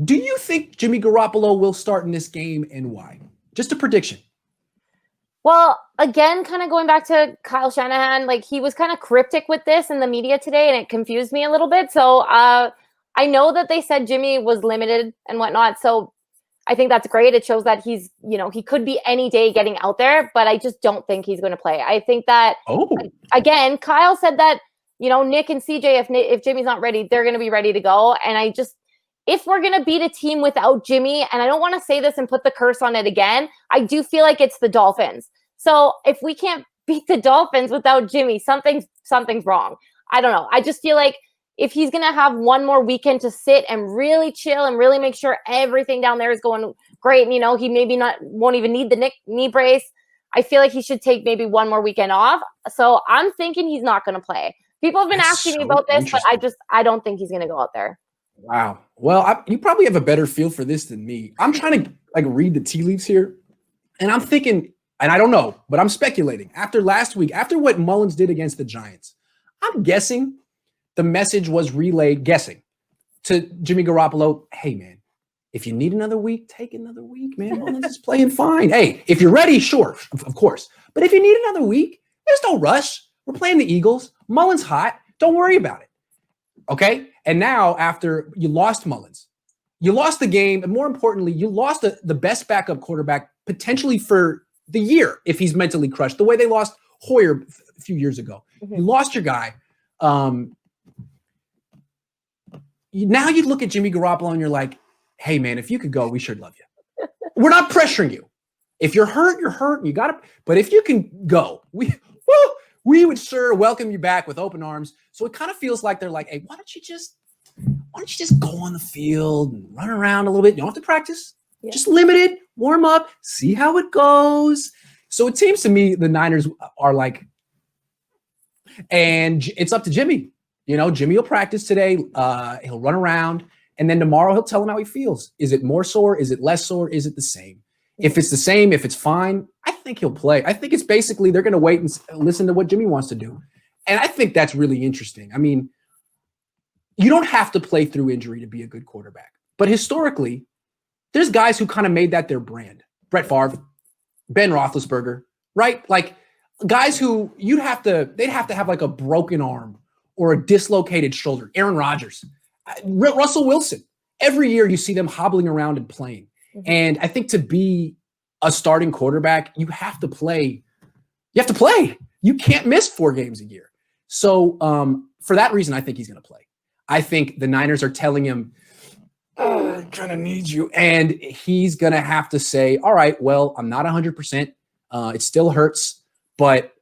Do you think Jimmy Garoppolo will start in this game and why? Just a prediction. Well, again, kind of going back to Kyle Shanahan, like he was kind of cryptic with this in the media today, and it confused me a little bit. So I know that they said Jimmy was limited and whatnot. So I think that's great. It shows that he's, he could be any day getting out there, but I just don't think he's going to play. I think that, again, Kyle said that, Nick and CJ, if Jimmy's not ready, they're going to be ready to go. And if we're going to beat a team without Jimmy, and I don't want to say this and put the curse on it again, I do feel like it's the Dolphins. So if we can't beat the Dolphins without Jimmy, something's wrong. I don't know. I just feel like if he's going to have one more weekend to sit and really chill and really make sure everything down there is going great, and, he maybe won't even need the knee brace, I feel like he should take maybe one more weekend off. So I'm thinking he's not going to play. People have been asking me about this, but I don't think he's going to go out there. Wow. Well, you probably have a better feel for this than me. I'm trying to read the tea leaves here, and I'm thinking, and I don't know, but I'm speculating. After last week, after what Mullins did against the Giants, I'm guessing the message was relayed, to Jimmy Garoppolo, hey, man, if you need another week, take another week, man. Mullins is playing fine. Hey, if you're ready, sure, of course. But if you need another week, there's no rush. We're playing the Eagles. Mullins hot. Don't worry about it. Okay? And now, after you lost Mullins, you lost the game, and more importantly, you lost the best backup quarterback potentially for the year if he's mentally crushed, the way they lost Hoyer a few years ago. Mm-hmm. You lost your guy. Now you look at Jimmy Garoppolo and you're like, hey, man, if you could go, we sure love you. We're not pressuring you. If you're hurt, you're hurt. And you got to. But if you can go, we would sure welcome you back with open arms. So it kind of feels like they're like, hey, why don't you just go on the field and run around a little bit? You don't have to practice. Yeah. Just limited, warm up, see how it goes. So it seems to me the Niners are like, and it's up to Jimmy. Jimmy will practice today. He'll run around, and then tomorrow he'll tell him how he feels. Is it more sore? Is it less sore? Is it the same? If it's the same, if it's fine, I think he'll play. I think it's basically they're going to wait and listen to what Jimmy wants to do. And I think that's really interesting. I mean, you don't have to play through injury to be a good quarterback. But historically, there's guys who kind of made that their brand. Brett Favre, Ben Roethlisberger, right? Like guys who they'd have to have like a broken arm or a dislocated shoulder. Aaron Rodgers, Russell Wilson. Every year you see them hobbling around and playing. Mm-hmm. And I think to be a starting quarterback, you have to play. You can't miss 4 games a year. So for that reason, I think he's going to play. I think the Niners are telling him, I kind of need you. And he's going to have to say, all right, well, I'm not 100%. It still hurts, but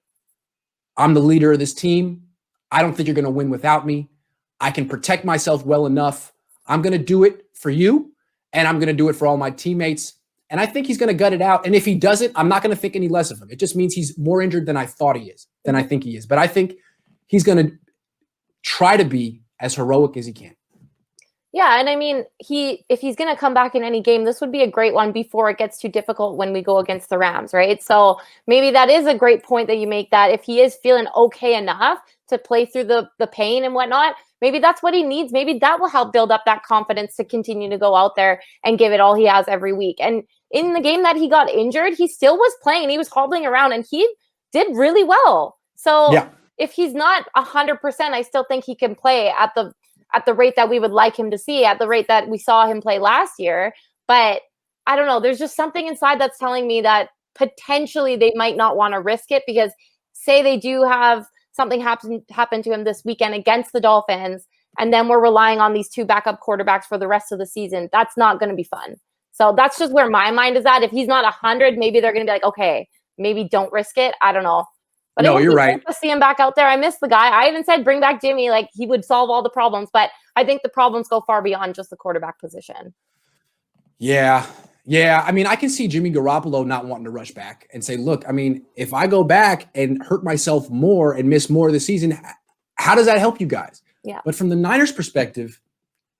I'm the leader of this team. I don't think you're going to win without me. I can protect myself well enough. I'm going to do it for you, and I'm going to do it for all my teammates. And I think he's going to gut it out. And if he does it, I'm not going to think any less of him. It just means he's more injured than I thought he is, than I think he is. But I think he's going to try to be as heroic as he can. Yeah, and I mean, if he's going to come back in any game, this would be a great one before it gets too difficult when we go against the Rams, right? So maybe that is a great point that you make, that if he is feeling okay enough to play through the pain and whatnot, maybe that's what he needs. Maybe that will help build up that confidence to continue to go out there and give it all he has every week. And in the game that he got injured, he still was playing. He was hobbling around, and he did really well. So if he's not 100%, I still think he can play at the rate that we would like him to see, at the rate that we saw him play last year. But I don't know. There's just something inside that's telling me that potentially they might not want to risk it, because say they do have something happen to him this weekend against the Dolphins, and then we're relying on these 2 backup quarterbacks for the rest of the season. That's not going to be fun. So that's just where my mind is at. If he's not 100, maybe they're going to be like, okay, maybe don't risk it. I don't know. But no, you're right. To see him back out there, I miss the guy. I even said bring back Jimmy, like he would solve all the problems. But I think the problems go far beyond just the quarterback position. Yeah. I mean, I can see Jimmy Garoppolo not wanting to rush back and say, look, I mean, if I go back and hurt myself more and miss more of the season, how does that help you guys? Yeah. But from the Niners' perspective,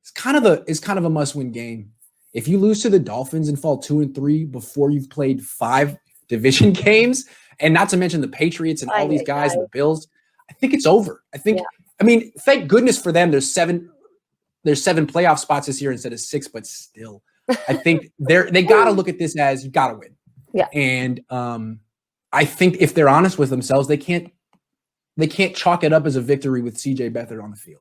it's kind of a must-win game. If you lose to the Dolphins and fall 2-3 before you've played 5 division games, and not to mention the Patriots and all these guys and the Bills, I think it's over. I mean, thank goodness for them. There's 7 there's 7 playoff spots this year instead of 6, but still, I think they got to look at this as you got to win. Yeah. And I think if they're honest with themselves, they can't chalk it up as a victory with CJ Beathard on the field.